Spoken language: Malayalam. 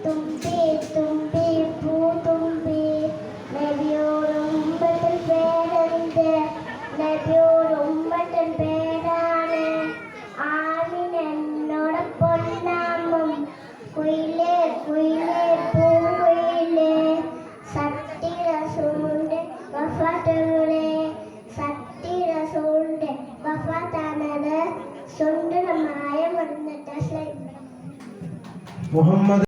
തുമ്പി തുമ്പി പൂതുമ്പി നബിയോടും ഉമ്മത്തിൻ പേരെന്ത് നബിയോടും ഉമ്മത്തിൻ പേരാണ് ആമിന എന്നോട് പൊന്നാമം കുയിലേ കുയിലേ പൂങ്കുയിലേ സത്യ റസൂലിന്റെ വഫാത്തുകളെ സത്യ റസൂലിന്റെ വഫാത്താണത് സുന്ദരമായ മുഹമ്മദ്